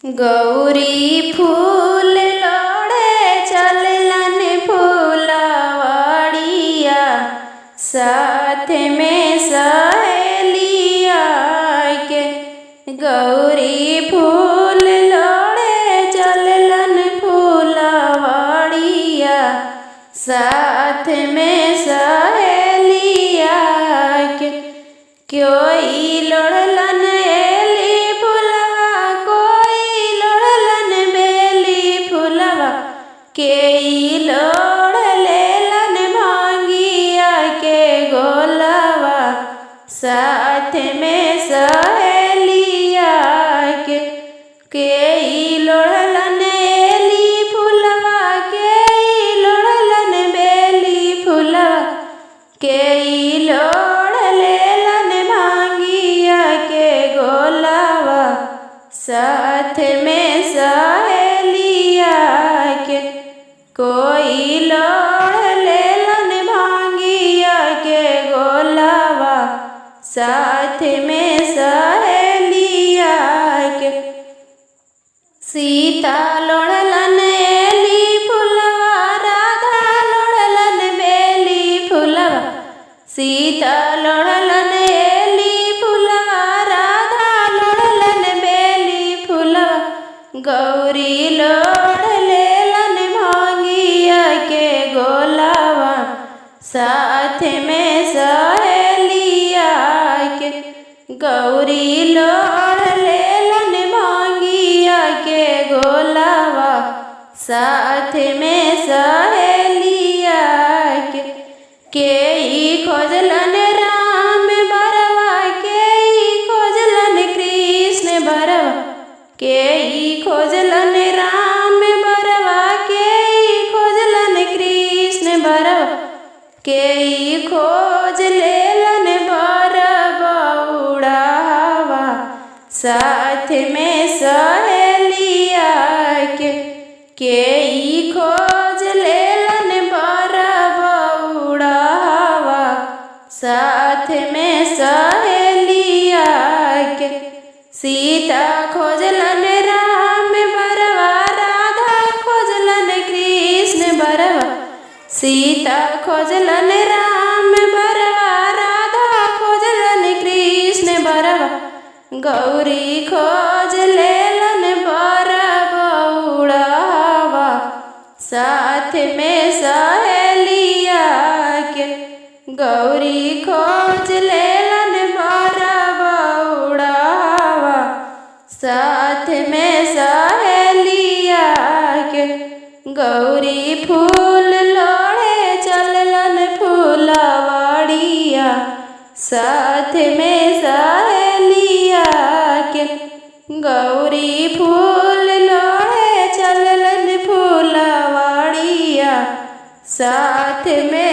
गौरी फूल लोड़े चललन फूलवाड़िया, साथ में सहेलिया के। गौरी फूल लोड़े चललन फूलवाड़िया, साथ में सहेलिया के। कोई लोड़लन एली फुलवा, कोई लोड़लन बेली फुलवा, केई लोड़ लेलन भांगिया के गोलवा, साथ में सहेलिया के। केई लोड़लन एली फुलवा, केई लोड़लन बेली फुलवा, केई लोड़ लेलन भांगिया के गोलवा, साथ में सहेलिया के। कोई लोड़ लेलन भांगिया के गोलवा, साथ में सहेलिया के। सीता लोड़लन एली फुलवा, राधा लोड़लन बेली फुलवा, सीता लोड़लन एली फुलवा, राधा लोड़लन बेली फुलवा, गौरी लोड़ लेलन भांगिया के गोलवा, साथ में सहेलिया के। गौरी लोड़ लेलन भांगिया के गोलवा, साथ में सहेलिया के। केई खोजलन राम बरवा, केई खोजलन कृष्ण बरवा, केई खोजलन राम बरवा, केई खोजलन कृष्ण बरवा, केई खोज लेलन बरवा उड़ावा, साथ में सहेलिया के। केई खोज लेलन बरवा उड़ावा, साथ में सहेलिया के। सीता खोजलन राम बरवा, राधा खोजलन कृष्ण बरवा, सीता खोजलन राम बरवा, राधा खोजलन कृष्ण बरवा, गौरी खोज लेलन बरवा उड़ावा, साथ में सहेलिया के। गौरी खोज लेलन बरवा उड़ावा, साथ में सहेलिया के। गौरी फूल लोड़े चललन फूलवाड़िया, साथ में सहेलिया के। गौरी फूल लोड़े चललन फूलवाड़िया, साथ में